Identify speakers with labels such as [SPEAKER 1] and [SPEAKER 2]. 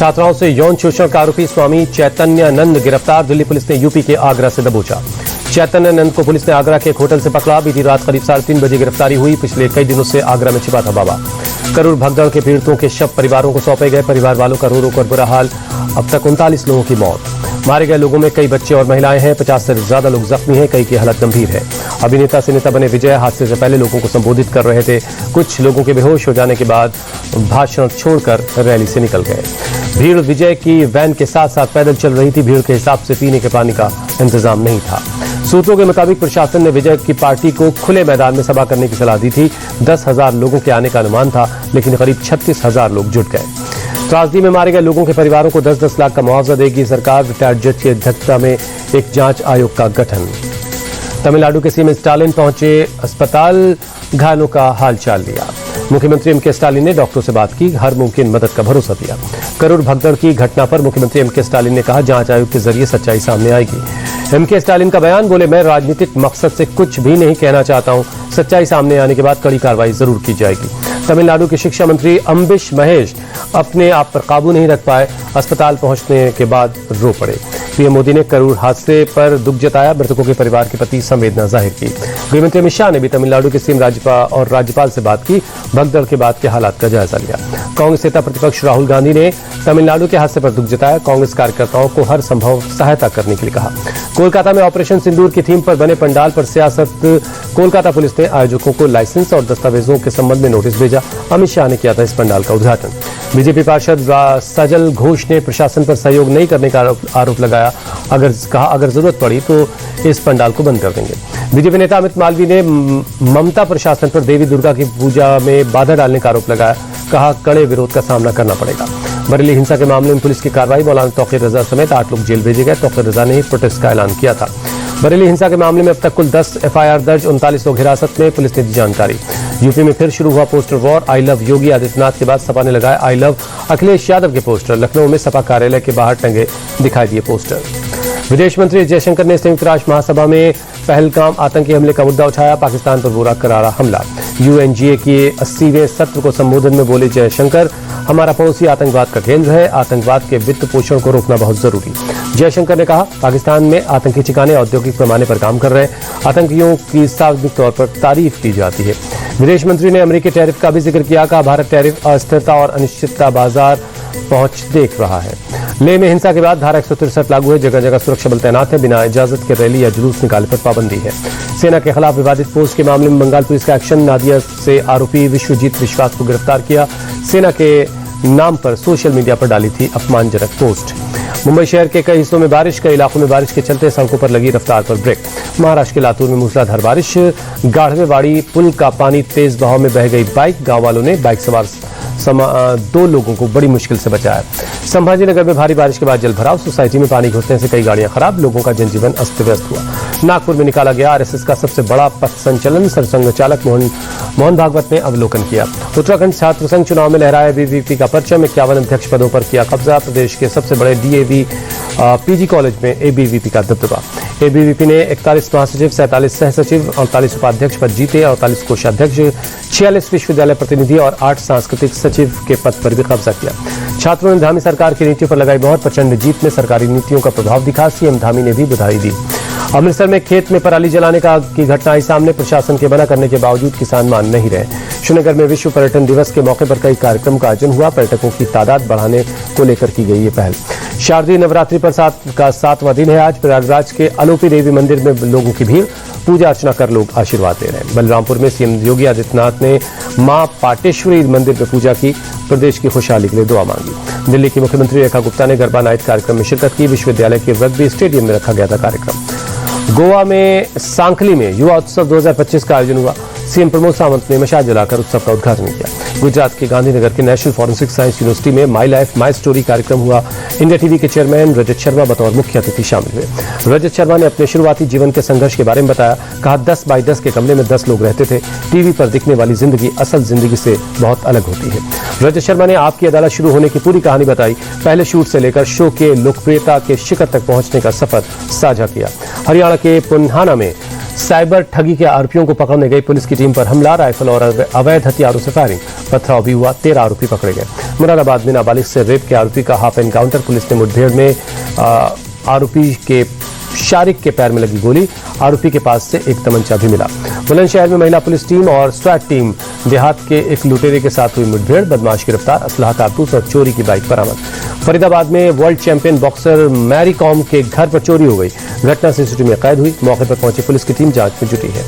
[SPEAKER 1] छात्राओं से यौन शोषण का आरोपी स्वामी चैतन्यानंद गिरफ्तार। दिल्ली पुलिस ने यूपी के आगरा से दबोचा। चैतन्यानंद को पुलिस ने आगरा के एक होटल से पकड़ा। बीती रात करीब 3:30 बजे गिरफ्तारी हुई। पिछले कई दिनों से आगरा में छिपा था बाबा। करूर भगदड़ के पीड़ितों के शव परिवारों को सौंपे गए। परिवार वालों का रो रो कर बुरा हाल। अब तक 39 लोगों की मौत। मारे गए लोगों में कई बच्चे और महिलाएं हैं। 50 से ज्यादा लोग जख्मी हैं। कई की हालत गंभीर है। अभिनेता से नेता बने विजय हादसे से पहले लोगों को संबोधित कर रहे थे। कुछ लोगों के बेहोश हो जाने के बाद भाषण छोड़कर रैली से निकल गए। भीड़ विजय की वैन के साथ साथ पैदल चल रही थी। भीड़ के हिसाब से पीने के पानी का इंतजाम नहीं था। सूत्रों के मुताबिक प्रशासन ने विजय की पार्टी को खुले मैदान में सभा करने की सलाह दी थी। 10,000 लोगों के आने का अनुमान था, लेकिन करीब 36,000 लोग जुट गए। त्रासदी में मारे गए लोगों के परिवारों को 10-10 लाख का मुआवजा देगी सरकार। रिटायर्ड जज की अध्यक्षता में एक जांच आयोग का गठन। तमिलनाडु के सीएम स्टालिन पहुंचे अस्पताल। घायलों का हालचाल लिया। मुख्यमंत्री एमके स्टालिन ने डॉक्टरों से बात की। हर मुमकिन मदद का भरोसा दिया। करूर भगदड़ की घटना पर मुख्यमंत्री एमके स्टालिन ने कहा, जांच आयोग के जरिए सच्चाई सामने आएगी। एमके स्टालिन का बयान, बोले मैं राजनीतिक मकसद से कुछ भी नहीं कहना चाहता हूं। सच्चाई सामने आने के बाद कड़ी कार्रवाई जरूर की जाएगी। तमिलनाडु के शिक्षा मंत्री अम्बिश महेश अपने आप पर काबू नहीं रख पाए। अस्पताल पहुंचने के बाद रो पड़े। पीएम मोदी ने करूर हादसे पर दुख जताया। मृतकों के परिवार के प्रति संवेदना जाहिर की। गृहमंत्री अमित शाह ने भी तमिलनाडु के सीएम और राज्यपाल से बात की। भगदड़ के बाद के हालात का जायजा लिया। कांग्रेस नेता प्रतिपक्ष राहुल गांधी ने तमिलनाडु के हादसे पर दुख जताया। कांग्रेस कार्यकर्ताओं को हर संभव सहायता करने के लिए कहा। कोलकाता में ऑपरेशन सिंदूर की थीम पर बने पंडाल पर सियासत। कोलकाता पुलिस ने आयोजकों को लाइसेंस और दस्तावेजों के संबंध में नोटिस भेजा। अमित शाह ने किया था इस पंडाल का उद्घाटन। बीजेपी पार्षद सजल घोष ने प्रशासन पर सहयोग नहीं करने का आरोप लगाया। अगर जरूरत पड़ी तो इस पंडाल को बंद कर देंगे। बीजेपी नेता अमित मालवीय ने ममता प्रशासन पर देवी दुर्गा की पूजा में बाधा डालने का आरोप लगाया। कहा, कड़े विरोध का सामना करना पड़ेगा। बरेली हिंसा के मामले में पुलिस की कार्रवाई। मौलाना तौकीर रजा समेत 8 लोग जेल भेजे गए। तौकीर रजा ने ही प्रोटेस्ट का ऐलान किया था। बरेली हिंसा के मामले में अब तक कुल 10 एफआईआर दर्ज। 39 लोग हिरासत में। पुलिस ने दी जानकारी। यूपी में फिर शुरू हुआ poster war. I love Yogi Adityanath के बाद सपा ने लगाए आई लव अखिलेश यादव के पोस्टर। लखनऊ में सपा कार्यालय के बाहर टंगे दिखाई दिए पोस्टर। विदेश मंत्री जयशंकर ने संयुक्त राष्ट्र महासभा में पहलगाम आतंकी हमले का मुद्दा उठाया। पाकिस्तान पर बुरा करारा हमला। यूएनजीए के 80वें सत्र को संबोधन में बोले जयशंकर, हमारा पड़ोसी आतंकवाद का केंद्र है। आतंकवाद के वित्त पोषण को रोकना बहुत जरूरी। जयशंकर ने कहा, पाकिस्तान में आतंकी ठिकाने औद्योगिक पैमाने पर काम कर रहे हैं। आतंकियों की सार्वजनिक तौर पर तारीफ की जाती है। विदेश मंत्री ने अमेरिकी टैरिफ का भी जिक्र किया। कहा, भारत टैरिफ अस्थिरता और अनिश्चितता बाजार पहुंच देख रहा है। लेह में हिंसा के बाद धारा 163 लागू है। जगह जगह सुरक्षा बल तैनात है। बिना इजाजत के रैली या जुलूस निकालने पर पाबंदी है। सेना के खिलाफ विवादित पोस्ट के मामले में बंगाल पुलिस का एक्शन। नादिया से आरोपी विश्वजीत विश्वास को गिरफ्तार किया। सेना के नाम पर सोशल मीडिया पर डाली थी अपमानजनक पोस्ट। मुंबई शहर के कई हिस्सों में बारिश। कई इलाकों में बारिश के चलते सड़कों पर लगी रफ्तार पर ब्रेक। महाराष्ट्र के लातूर में मूसलाधार बारिश। गाढ़वेवाड़ी पुल का पानी तेज बहाव में बह गई बाइक। गांव वालों ने बाइक सवार 2 लोगों को बड़ी मुश्किल से बचाया। संभाजीनगर में भारी बारिश के बाद जल भराव। सोसाइटी में पानी घुसने से कई गाड़ियां खराब। लोगों का जनजीवन अस्त व्यस्त हुआ। नागपुर में निकाला गया आरएसएस का सबसे बड़ा पथ संचलन। सरसंघ चालक मोहन भागवत ने अवलोकन किया। उत्तराखंड छात्र संघ चुनाव में लहराया एबीवीपी का परचम। 51 अध्यक्ष पदों पर किया कब्जा। प्रदेश के सबसे बड़े डीएवी पीजी कॉलेज में एबीवीपी का दबदबा। एबीवीपी ने 41 महासचिव, 47 सहसचिव, 48 उपाध्यक्ष पद जीते। 48 कोषाध्यक्ष, 46 विश्वविद्यालय प्रतिनिधि और 8 सांस्कृतिक सचिव के पद पर भी कब्जा किया। छात्रों ने धामी सरकार की नीतियों पर लगाई मोहर। प्रचंड जीत में सरकारी नीतियों का प्रभाव दिखा। सीएम धामी ने भी बधाई दी। अमृतसर में खेत में पराली जलाने की घटना आई सामने। प्रशासन के मना करने के बावजूद किसान मान नहीं रहे। श्रीनगर में विश्व पर्यटन दिवस के मौके पर कई कार्यक्रम का आयोजन हुआ। पर्यटकों की तादाद बढ़ाने को लेकर की गई ये पहल। शारदीय नवरात्रि पर 7वां दिन है आज। प्रयागराज के अलोपी देवी मंदिर में लोगों की भीड़। पूजा अर्चना कर लोग आशीर्वाद ले रहे हैं। बलरामपुर में सीएम योगी आदित्यनाथ ने मां पाटेश्वरी मंदिर में पूजा की। प्रदेश की खुशहाली के लिए दुआ मांगी। दिल्ली की मुख्यमंत्री रेखा गुप्ता ने गरबा नाइट कार्यक्रम में शिरकत की। विश्वविद्यालय के रग्बी स्टेडियम में रखा गया था कार्यक्रम। गोवा में सांखली में युवा उत्सव 2025 का आयोजन हुआ। सीएम प्रमोद सावंत ने मशाल जलाकर उत्सव का उद्घाटन किया। गुजरात के गांधीनगर के नेशनल फॉरेंसिक साइंस यूनिवर्सिटी में माई लाइफ माई स्टोरी कार्यक्रम हुआ। इंडिया टीवी के चेयरमैन रजत शर्मा बतौर मुख्य अतिथि शामिल हुए। रजत शर्मा ने अपने शुरुआती जीवन के संघर्ष के बारे में बताया। कहा, 10 बाई 10 के कमरे में 10 लोग रहते थे। टीवी पर दिखने वाली जिंदगी असल जिंदगी से बहुत अलग होती है। रजत शर्मा ने आपकी अदालत शुरू होने की पूरी कहानी बताई। पहले शूट से लेकर शो के लोकप्रियता के शिखर तक पहुंचने का सफर साझा किया। हरियाणा के पुन्हाना में साइबर ठगी के आरोपियों को पकड़ने गई पुलिस की टीम पर हमला। राइफल और अवैध हथियारों से फायरिंग। पथराव भी हुआ, 13 आरोपी पकड़े गए। मुरादाबाद में नाबालिग से रेप के आरोपी का हाफ एनकाउंटर, पुलिस ने मुठभेड़ में आरोपी के शारिक के पैर में लगी गोली, आरोपी के पास से एक तमंचा भी मिला। बुलंदशहर में महिला पुलिस टीम और स्वैट टीम देहात के एक लुटेरे के साथ हुई मुठभेड़, बदमाश गिरफ्तार, असलहा कारतूस और चोरी की बाइक बरामद। फरीदाबाद में world champion boxer Mary Kom के घर पर चोरी हो गई, घटना सीसीटीवी में कैद हुई। मौके पर पहुंची पुलिस की टीम जांच में जुटी है।